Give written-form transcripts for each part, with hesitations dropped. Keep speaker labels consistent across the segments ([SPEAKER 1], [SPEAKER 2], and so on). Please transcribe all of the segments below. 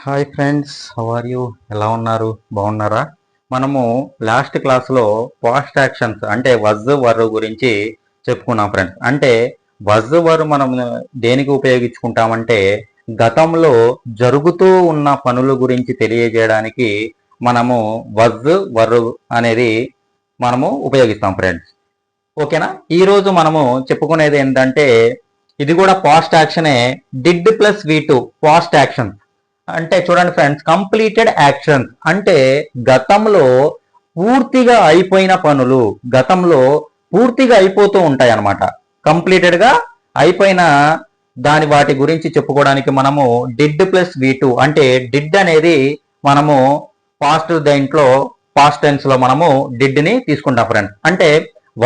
[SPEAKER 1] Hi friends, how are you? ఎలా ఉన్నారు? బాగున్నారా? మనము లాస్ట్ క్లాస్లో పాస్ట్ యాక్షన్స్ అంటే వజ్ వర్ గురించి చెప్పుకున్నాం ఫ్రెండ్స్. అంటే వజ్ వర్ మనం దేనికి ఉపయోగించుకుంటామంటే గతంలో జరుగుతూ ఉన్న పనుల గురించి తెలియజేయడానికి మనము వజ్ వర్ అనేది మనము ఉపయోగిస్తాం ఫ్రెండ్స్. ఓకేనా? ఈరోజు మనము చెప్పుకునేది ఏంటంటే ఇది కూడా పాస్ట్ యాక్షనే, did plus V2 past action. అంటే చూడండి ఫ్రెండ్స్, కంప్లీటెడ్ యాక్షన్స్ అంటే గతంలో పూర్తిగా అయిపోయిన పనులు, గతంలో పూర్తిగా అయిపోతూ ఉంటాయి అన్నమాట. కంప్లీటెడ్ గా అయిపోయిన వాటి గురించి చెప్పుకోవడానికి మనము డిడ్ ప్లస్ V2 అంటే డిడ్ అనేది మనము పాస్ట్ టెన్స్ లో మనము డిడ్ ని తీసుకుంటాం ఫ్రెండ్స్. అంటే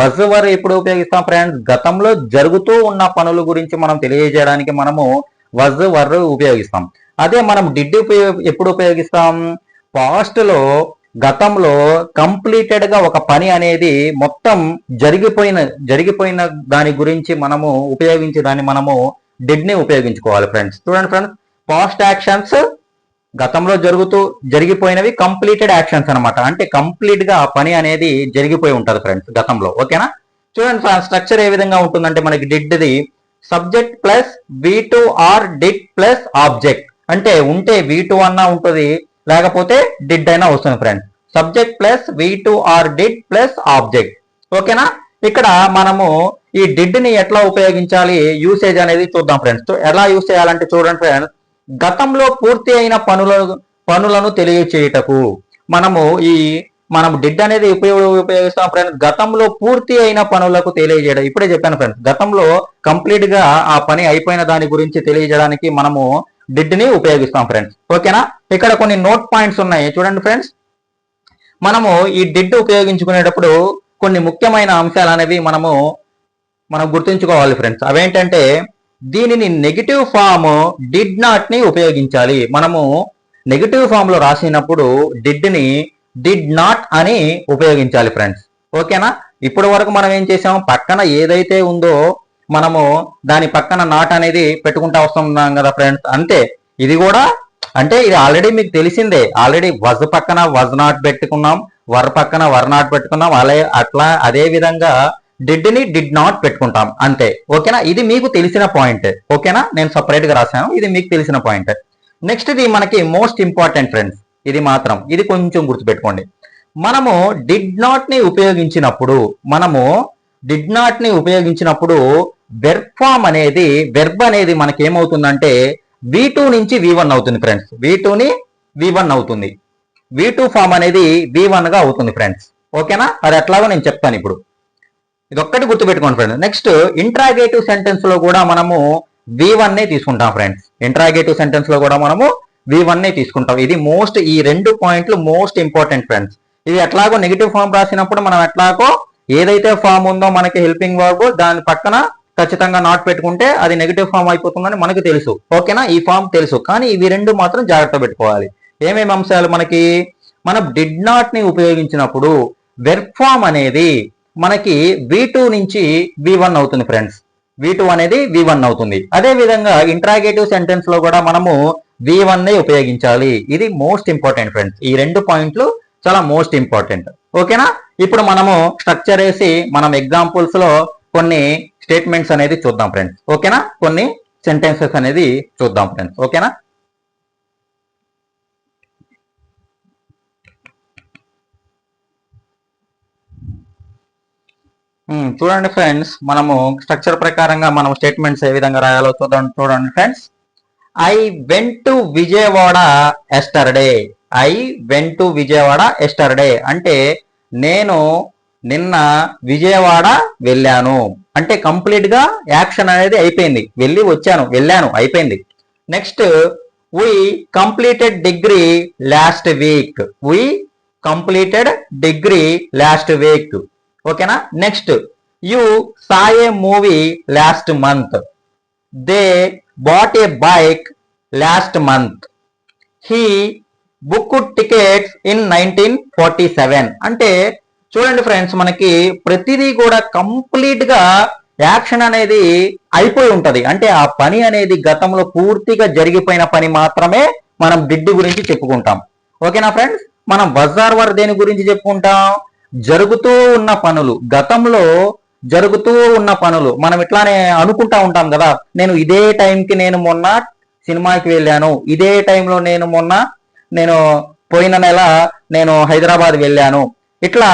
[SPEAKER 1] వజ్ వర్ ఎప్పుడు ఉపయోగిస్తాం ఫ్రెండ్స్? గతంలో జరుగుతూ ఉన్న పనుల గురించి మనం తెలియజేయడానికి మనము వజ్ వర్ ఉపయోగిస్తాం. అదే మనం డిడ్ ఎప్పుడు ఉపయోగిస్తాం? పాస్ట్ లో గతంలో కంప్లీటెడ్ గా ఒక పని అనేది మొత్తం జరిగిపోయిన దాని గురించి మనము ఉపయోగించే దాన్ని మనము డిడ్ ని ఉపయోగించుకోవాలి ఫ్రెండ్స్. చూడండి ఫ్రెండ్స్, పాస్ట్ యాక్షన్స్ గతంలో జరిగిపోయినవి కంప్లీటెడ్ యాక్షన్స్ అనమాట. అంటే కంప్లీట్ గా ఆ పని అనేది జరిగిపోయి ఉంటుంది ఫ్రెండ్స్ గతంలో. ఓకేనా? చూడండి ఫ్రెండ్స్, స్ట్రక్చర్ ఏ విధంగా ఉంటుందంటే మనకి డిడ్ది subject plus V2 or did plus object. అంటే ఉంటే V2 అన్నా ఉంటుంది, లేకపోతే డిడ్ అయినా వస్తుంది friends. Subject plus V2 or did plus object. ఓకేనా? ఇక్కడ మనము ఈ డిడ్ ని ఎట్లా ఉపయోగించాలి, యూసేజ్ అనేది చూద్దాం ఫ్రెండ్స్. ఎలా యూజ్ చేయాలంటే చూడండి ఫ్రెండ్స్, గతంలో పూర్తి అయిన పనులను తెలియచేయుటకు మనం డిడ్ అనేది ఉపయోగిస్తాం ఫ్రెండ్స్. గతంలో పూర్తి అయిన పనులకు తెలియజేయడం. ఇప్పుడే చెప్పాను ఫ్రెండ్స్, గతంలో కంప్లీట్ గా ఆ పని అయిపోయిన దాని గురించి తెలియజేయడానికి మనము డిడ్ ని ఉపయోగిస్తాం ఫ్రెండ్స్. ఓకేనా? ఇక్కడ కొన్ని నోట్ పాయింట్స్ ఉన్నాయి చూడండి ఫ్రెండ్స్. మనము ఈ డిడ్ ఉపయోగించుకునేటప్పుడు కొన్ని ముఖ్యమైన అంశాలు అనేవి మనం గుర్తుంచుకోవాలి ఫ్రెండ్స్. అవేంటంటే దీనిని నెగిటివ్ ఫామ్ డిడ్ నాట్ ని ఉపయోగించాలి. మనము నెగిటివ్ ఫామ్ లో రాసినప్పుడు డిడ్ ని డిడ్ నాట్ అని ఉపయోగించాలి ఫ్రెండ్స్. ఓకేనా? ఇప్పటి వరకు మనం ఏం చేసాం, పక్కన ఏదైతే ఉందో మనము దాని పక్కన నాట్ అనేది పెట్టుకుంటా వస్తున్నాం కదా ఫ్రెండ్స్. అంతే, ఇది కూడా అంటే ఇది ఆల్రెడీ మీకు తెలిసిందే. ఆల్రెడీ వజ్ పక్కన వజ్ నాట్ పెట్టుకున్నాం, వర్ పక్కన వర్ నాట్ పెట్టుకున్నాం. అదే విధంగా డిడ్ ని డిడ్ నాట్ పెట్టుకుంటాం అంతే. ఓకేనా? ఇది మీకు తెలిసిన పాయింట్. ఓకేనా? నేను సపరేట్ గా రాశాను, ఇది మీకు తెలిసిన పాయింట్. నెక్స్ట్ ఇది మనకి మోస్ట్ ఇంపార్టెంట్ ఫ్రెండ్స్. ఇది కొంచెం గుర్తుపెట్టుకోండి. మనము డిడ్ నాట్ ని ఉపయోగించినప్పుడు వెర్బ్ అనేది మనకి ఏమవుతుందంటే V2 నుంచి V1 అవుతుంది ఫ్రెండ్స్. V2 ని V1 అవుతుంది. V2 ఫామ్ అనేది V1 గా అవుతుంది ఫ్రెండ్స్. ఓకేనా? అది ఎట్లాగో నేను చెప్తాను ఇప్పుడు. ఇది ఒక్కటి గుర్తుపెట్టుకోండి ఫ్రెండ్స్. నెక్స్ట్ ఇంట్రాగేటివ్ సెంటెన్స్ లో కూడా మనము V1 నే తీసుకుంటాం ఫ్రెండ్స్. ఇంట్రాగేటివ్ సెంటెన్స్ లో కూడా మనము V1 నే తీసుకుంటాం. ఇది ఈ రెండు పాయింట్లు మోస్ట్ ఇంపార్టెంట్ ఫ్రెండ్స్. ఇది ఎట్లాగో నెగిటివ్ ఫామ్ రాసినప్పుడు మనం ఎట్లాగో ఏదైతే ఫామ్ ఉందో మనకి హెల్పింగ్ వర్బ్ దాని పక్కన ఖచ్చితంగా నాట్ పెట్టుకుంటే అది నెగిటివ్ ఫామ్ అయిపోతుందని మనకు తెలుసు. ఓకేనా? ఈ ఫామ్ తెలుసు, కానీ ఇవి రెండు మాత్రం జాగ్రత్త పెట్టుకోవాలి. ఏమేమి అంశాలు మనం డిడ్ నాట్ ని ఉపయోగించినప్పుడు వెర్బ్ ఫామ్ అనేది మనకి V2 నుంచి V1 అవుతుంది ఫ్రెండ్స్. V2 అనేది V1 అవుతుంది. అదే విధంగా ఇంట్రాగేటివ్ సెంటెన్స్ లో కూడా మనము V1 నే ఉపయోగించాలి. ఇది మోస్ట్ ఇంపార్టెంట్ ఫ్రెండ్స్. ఈ రెండు పాయింట్లు చాలా మోస్ట్ ఇంపార్టెంట్. ఓకేనా? ఇప్పుడు మనము స్ట్రక్చర్ వేసి మనం ఎగ్జాంపుల్స్ లో కొన్ని స్టేట్మెంట్స్ అనేది చూద్దాం ఫ్రెండ్స్. ఓకేనా? కొన్ని సెంటెన్సెస్ అనేది చూద్దాం ఫ్రెండ్స్. ఓకేనా? చూడండి ఫ్రెండ్స్, మనము స్ట్రక్చర్ ప్రకారంగా మనం స్టేట్మెంట్స్ ఏ విధంగా రాయాలో చూడండి friends. I went to Vijayawada yesterday. I went to Vijayawada yesterday అంటే నేను నిన్న విజయవాడ వెళ్ళాను. అంటే కంప్లీట్ గా యాక్షన్ అనేది అయిపోయింది. వెళ్ళాను అయిపోయింది. నెక్స్ట్ వి కంప్లీటెడ్ డిగ్రీ లాస్ట్ వీక్. వి కంప్లీటెడ్ డిగ్రీ లాస్ట్ వీక్. ఓకేనా? Next you saw A movie last month. They bought a bike last month. He booked tickets in 1947. అంటే చూడండి ఫ్రెండ్స్, మనకి ప్రతిదీ కూడా కంప్లీట్ గా యాక్షన్ అనేది అయిపోయి ఉంటది. అంటే ఆ పని అనేది గతంలో పూర్తిగా జరిగిపోయిన పని మాత్రమే మనం డిడ్ గురించి చెప్పుకుంటాం. ఓకేనా ఫ్రెండ్స్? మనం వజ్ ఆర్ వర్ దేని గురించి చెప్పుకుంటాం? జరుగుతూ ఉన్న పనులు, గతంలో జరుగుతూ ఉన్న పనులు. మనం ఇట్లానే అనుకుంటా ఉంటాం కదా, నేను ఇదే టైంకి నేను మొన్న సినిమాకి వెళ్ళాను, ఇదే టైంలో నేను పోయిన నెల నేను హైదరాబాద్ వెళ్ళాను. ఇట్లా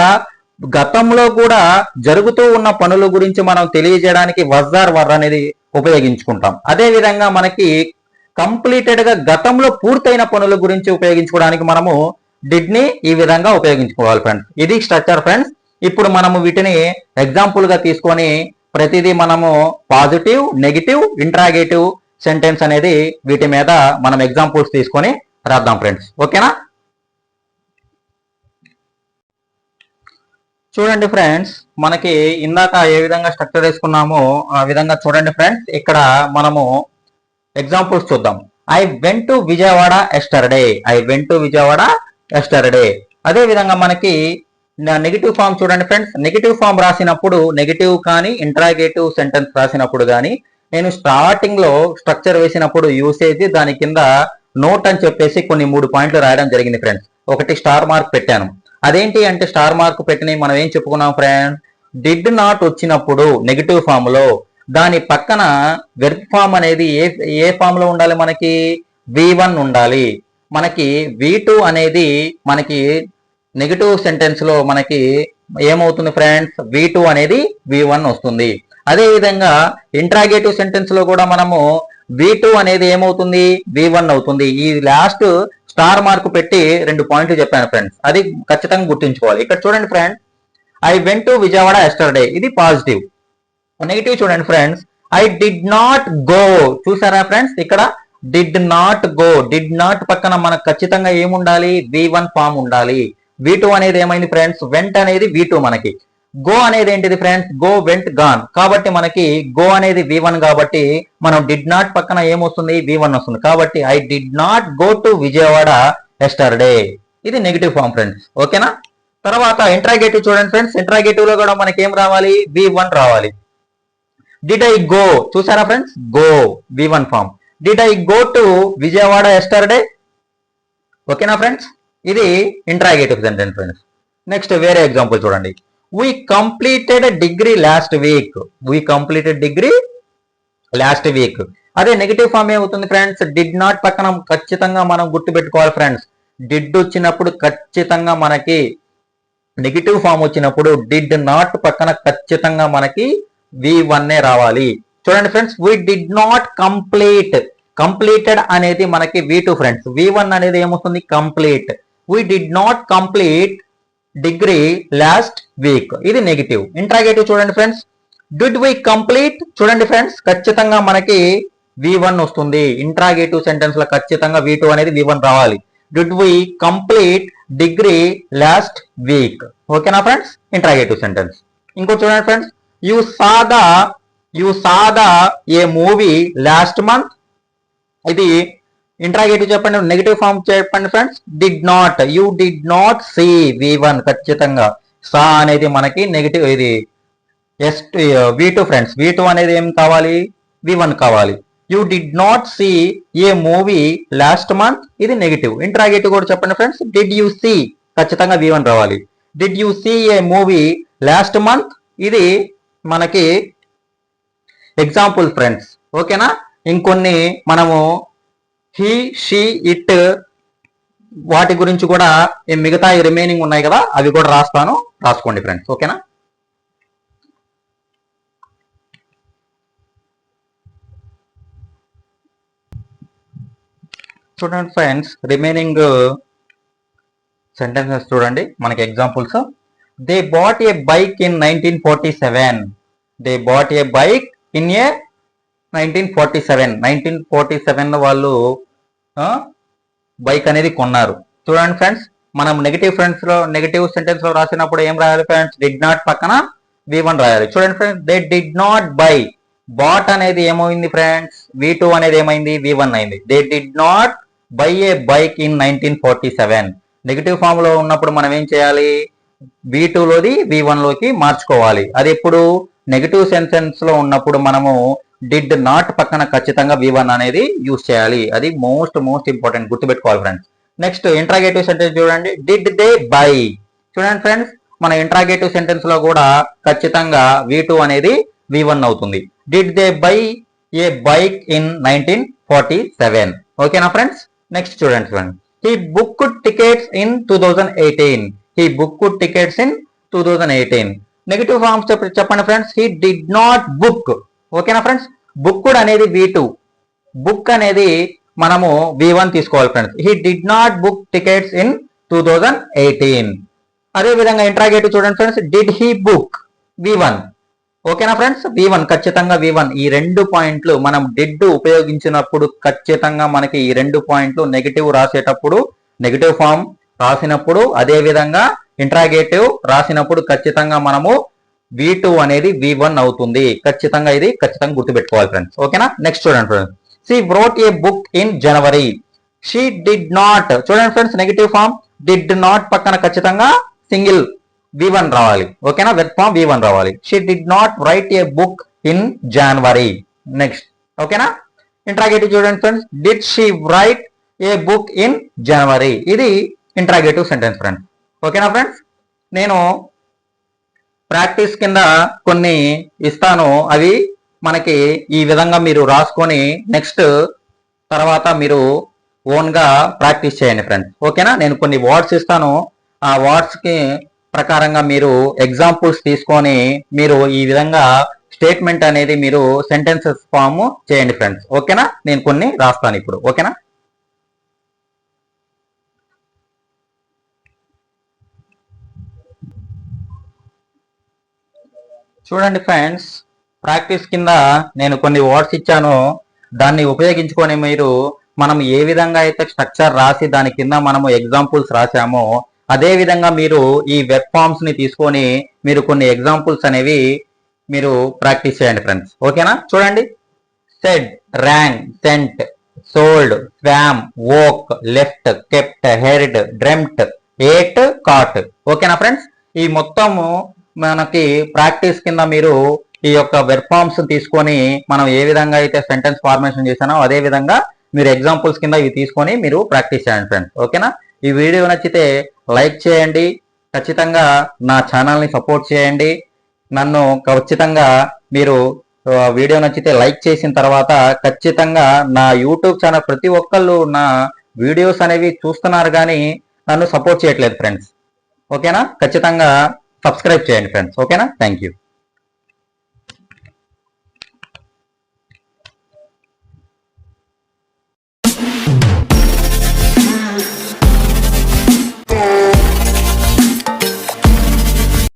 [SPEAKER 1] గతంలో కూడా జరుగుతూ ఉన్న పనుల గురించి మనం తెలియజేయడానికి వజ్ ఆర్ వర్ అనేది ఉపయోగించుకుంటాం. అదే విధంగా మనకి కంప్లీటెడ్ గా గతంలో పూర్తయిన పనుల గురించి ఉపయోగించుకోవడానికి మనము డిడ్ ని ఈ విధంగా ఉపయోగించుకోవాలి ఫ్రెండ్స్. ఇది స్ట్రక్చర్ ఫ్రెండ్స్. ఇప్పుడు మనము వీటిని ఎగ్జాంపుల్ గా తీసుకొని ప్రతిదీ మనము పాజిటివ్, నెగిటివ్, ఇంట్రాగేటివ్ సెంటెన్స్ అనేది వీటి మీద మనం ఎగ్జాంపుల్స్ తీసుకొని రాద్దాం ఫ్రెండ్స్. ఓకేనా? చూడండి ఫ్రెండ్స్, మనకి ఇందాక ఏ విధంగా స్ట్రక్చర్ వేసుకున్నామో ఆ విధంగా చూడండి ఫ్రెండ్స్. ఇక్కడ మనము ఎగ్జాంపుల్స్ చూద్దాం. I went to Vijayawada yesterday. I went to Vijayawada yesterday. అదే విధంగా మనకి నెగిటివ్ ఫామ్ చూడండి ఫ్రెండ్స్. నెగిటివ్ ఫామ్ రాసినప్పుడు, నెగిటివ్ కానీ ఇంట్రాగేటివ్ సెంటెన్స్ రాసినప్పుడు కానీ నేను స్టార్టింగ్ లో స్ట్రక్చర్ వేసినప్పుడు యూసేజ్ దాని కింద నోట్ అని చెప్పేసి కొన్ని 3 పాయింట్లు రాయడం జరిగింది ఫ్రెండ్స్. ఒకటి స్టార్ మార్క్ పెట్టాను. అదేంటి అంటే స్టార్ మార్క్ పెట్టిన మనం ఏం చెప్పుకున్నాం ఫ్రెండ్స్? డిడ్ నాట్ వచ్చినప్పుడు నెగిటివ్ ఫామ్ లో దాని పక్కన వెర్బ్ ఫామ్ అనేది ఏ ఫామ్ లో ఉండాలి? మనకి V1 ఉండాలి. మనకి V2 అనేది మనకి నెగిటివ్ సెంటెన్స్ లో మనకి ఏమవుతుంది ఫ్రెండ్స్? V2 అనేది V1 వస్తుంది. అదే విధంగా ఇంట్రాగేటివ్ సెంటెన్స్ లో కూడా మనము V2 అనేది ఏమవుతుంది? V1 అవుతుంది. ఈ లాస్ట్ స్టార్ మార్క్ పెట్టి 2 పాయింట్లు చెప్పాను ఫ్రెండ్స్. అది ఖచ్చితంగా గుర్తుంచుకోవాలి. ఇక్కడ చూడండి friends, I went to Vijayawada yesterday, ఇది పాజిటివ్. నెగిటివ్ చూడండి friends, I did not go. చూసారా ఫ్రెండ్స్? ఇక్కడ did not go, did not పక్కన మనకు ఖచ్చితంగా ఏముండాలి? V1 ఫామ్ ఉండాలి. V2 అనేది ఏమైంది ఫ్రెండ్స్? వెంట్ అనేది V2 మనకి. గో అనేది ఏంటిది ఫ్రెండ్స్? Go, vent, gone. కాబట్టి మనకి గో అనేది V1 కాబట్టి మనం డిడ్ నాట్ పక్కన ఏమొస్తుంది? V1 వస్తుంది. కాబట్టి I did not go to Vijayawada yesterday, ఇది నెగిటివ్ ఫామ్ ఫ్రెండ్స్. ఓకేనా? తర్వాత ఇంట్రాగేటివ్ చూడండి ఫ్రెండ్స్. ఇంట్రాగేటివ్ లో కూడా మనకి ఏం రావాలి? V1 రావాలి. డిడ్ ఐ గో, చూసారా friends? Go, V1 form. Did I go to Vijayawada yesterday. ఓకేనా ఫ్రెండ్స్? ఇది ఇంట్రాగేటివ్ సెంటెన్స్ ఫ్రెండ్స్. నెక్స్ట్ వేరే ఎగ్జాంపుల్ చూడండి. We completed degree last week. We completed degree last week. అదే నెగిటివ్ ఫామ్ ఏమవుతుంది friends? Did not పక్కన ఖచ్చితంగా మనం గుర్తుపెట్టుకోవాలి ఫ్రెండ్స్. డిడ్ వచ్చినప్పుడు ఖచ్చితంగా మనకి నెగిటివ్ ఫామ్ వచ్చినప్పుడు డిడ్ నాట్ పక్కన ఖచ్చితంగా మనకి V1 రావాలి. చూడండి friends, we did not complete. Completed అనేది మనకి V2 ఫ్రెండ్స్. V1 అనేది ఏమొస్తుంది? Complete. we did not complete degree last week, ఇది నెగిటివ్. ఇంట్రాగేటివ్ చూడండి ఫ్రెండ్స్, డిడ్ వి కంప్లీట్. చూడండి ఫ్రెండ్స్, ఖచ్చితంగా మనకి V1 వస్తుంది. ఇంట్రాగేటివ్ సెంటెన్స్ లో ఖచ్చితంగా V2 అనేది V1 రావాలి. Did we complete degree last week. ఓకేనా ఫ్రెండ్స్? Interrogative sentence. ఇంకోటి చూడండి friends, you saw the a movie last month. ఇది ఇంట్రాగేటివ్ చెప్పండి. నెగిటివ్ ఫామ్ చెప్పండి friends. Did not, you did not see, V1 ఖచ్చితంగా. సా అనేది మనకి నెగిటివ్, ఇది V2 ఫ్రెండ్స్. V2 అనేది ఏం కావాలి? V1 కావాలి. You did not see a movie last month, ఇది నెగిటివ్. ఇంట్రాగేటివ్ కూడా చెప్పండి ఫ్రెండ్స్. డిడ్ యూ సీ, ఖచ్చితంగా V1 రావాలి. Did you see a movie last month, ఇది మనకి ఎగ్జాంపుల్ ఫ్రెండ్స్. ఓకేనా? ఇంకొన్ని మనము హీ, షీ, ఇట్ వాటి గురించి కూడా మిగతా రిమైనింగ్ ఉన్నాయి కదా, అవి కూడా రాస్తాను, రాసుకోండి ఫ్రెండ్స్. ఓకేనా? చూడండి ఫ్రెండ్స్, రిమైనింగ్ సెంటెన్సెస్ చూడండి మనకి examples. They bought a bike in 1947. They bought a bike in a 1947. 1947 వాళ్ళు బైక్ అనేది కొన్నారు. చూడండి ఫ్రెండ్స్, మనం నెగిటివ్ సెంటెన్స్ లో రాసినప్పుడు ఏం రాయాలి ఫ్రెండ్స్? డిడ్ నాట్ పక్కన V1 రాయాలి. చూడండి friends, they did not buy. Bought అనేది ఏమైంది ఫ్రెండ్స్? V2 అనేది ఏమైంది? V1 అయింది. They did not buy a bike in 1947. Negative form లో ఉన్నప్పుడు మనం ఏం చేయాలి? V2 లోది V1 లోకి మార్చుకోవాలి. అది ఎప్పుడు? నెగిటివ్ సెంటెన్స్ లో ఉన్నప్పుడు మనము డిడ్ నాట్ పక్కన ఖచ్చితంగా V1 అనేది యూజ్ చేయాలి. అది మోస్ట్ ఇంపార్టెంట్, గుర్తుపెట్టుకోవాలి ఫ్రెండ్స్. నెక్స్ట్ ఇంట్రాగేటివ్ సెంటెన్స్ చూడండి, డిడ్ దే బై. చూడండి ఫ్రెండ్స్, మన ఇంట్రాగేటివ్ సెంటెన్స్ లో కూడా ఖచ్చితంగా V2 అనేది V1 అవుతుంది. Did they buy a bike in 1947. ఓకేనా ఫ్రెండ్స్. నెక్స్ట్ చూడండి friends, he booked tickets in 2018. He booked tickets in 2018. Negative forms చెప్పండి friends. He did not book. ఓకేనా ఫ్రెండ్స్. బుక్డ్ అనేది V2, బుక్ అనేది మనము V1 తీసుకోవాలి friends. He did not book tickets in 2018. అదే విధంగా ఇంట్రాగేటివ్ చూడండి friends, did he book V1. ఓకేనా ఫ్రెండ్స్. V1 ఖచ్చితంగా V1. ఈ 2 పాయింట్లు మనం డిడ్ ఉపయోగించినప్పుడు ఖచ్చితంగా మనకి ఈ 2 పాయింట్లు నెగటివ్ రాసేటప్పుడు, నెగటివ్ ఫామ్ రాసినప్పుడు, అదే విధంగా ఇంట్రాగేటివ్ రాసినప్పుడు ఖచ్చితంగా మనము V2 అనేది V1 అవుతుంది. ఖచ్చితంగా ఇది ఖచ్చితంగా గుర్తుపెట్టుకోవాలి ఫ్రెండ్స్. ఓకేనా. నెక్స్ట్ చూడండి friends, she wrote a book in January. She did not. చూడండి friends, negative form did not పక్కన ఖచ్చితంగా సింగిల్ V1 రావాలి. ఓకేనా, వెర్బ్ ఫామ్ V1 రావాలి. She did not right A book in January. Next ఓకేనా. Interrogative చూడండి friends, did she right A book in జనవరి. ఇది interrogative sentence friends. ఓకేనా ఫ్రెండ్స్. నేను ప్రాక్టీస్ కింద కొన్ని ఇస్తాను, అవి మనకి ఈ విధంగా మీరు రాసుకొని నెక్స్ట్ తర్వాత మీరు ఓన్గా ప్రాక్టీస్ చేయండి ఫ్రెండ్స్. ఓకేనా. నేను కొన్ని వర్డ్స్ ఇస్తాను, ఆ వర్డ్స్కి ప్రకారంగా మీరు ఎగ్జాంపుల్స్ తీసుకొని మీరు ఈ విధంగా స్టేట్మెంట్ అనేది మీరు సెంటెన్సెస్ ఫామ్ చేయండి ఫ్రెండ్స్. ఓకేనా. నేను కొన్ని రాస్తాను ఇప్పుడు. ఓకేనా. చూడండి ఫ్రెండ్స్, ప్రాక్టీస్ కింద నేను కొన్ని వర్డ్స్ ఇచ్చాను, దాన్ని ఉపయోగించుకొని మీరు మనం ఏ విధంగా అయితే స్ట్రక్చర్ రాసి దాని కింద మనము ఎగ్జాంపుల్స్ రాసామో అదే విధంగా మీరు ఈ వెబ్ ఫామ్స్ ని తీసుకొని మీరు కొన్ని ఎగ్జాంపుల్స్ అనేవి మీరు ప్రాక్టీస్ చేయండి ఫ్రెండ్స్. ఓకేనా. చూడండి, said, rang, sent, sold, swam, woke, left, kept, heard, dreamt, ate, caught. ఓకేనా ఫ్రెండ్స్. ఈ మొత్తము మనకి ప్రాక్టీస్ కింద మీరు ఈ యొక్క వెబ్ ఫార్మ్స్ తీసుకొని మనం ఏ విధంగా అయితే సెంటెన్స్ ఫార్మేషన్ చేశానో అదే విధంగా మీరు ఎగ్జాంపుల్స్ కింద ఇవి తీసుకొని మీరు ప్రాక్టీస్ చేయండి ఫ్రెండ్స్. ఓకేనా. ఈ వీడియో నచ్చితే లైక్ చేయండి, ఖచ్చితంగా నా ఛానల్ని సపోర్ట్ చేయండి. నన్ను ఖచ్చితంగా మీరు వీడియో నచ్చితే లైక్ చేసిన తర్వాత ఖచ్చితంగా నా యూట్యూబ్ ఛానల్ ప్రతి ఒక్కళ్ళు నా వీడియోస్ అనేవి చూస్తున్నారు కానీ నన్ను సపోర్ట్ చేయట్లేదు ఫ్రెండ్స్. ఓకేనా. ఖచ్చితంగా సబ్స్క్రైబ్ చేయండి ఫ్రెండ్స్. ఓకేనా. Thank you.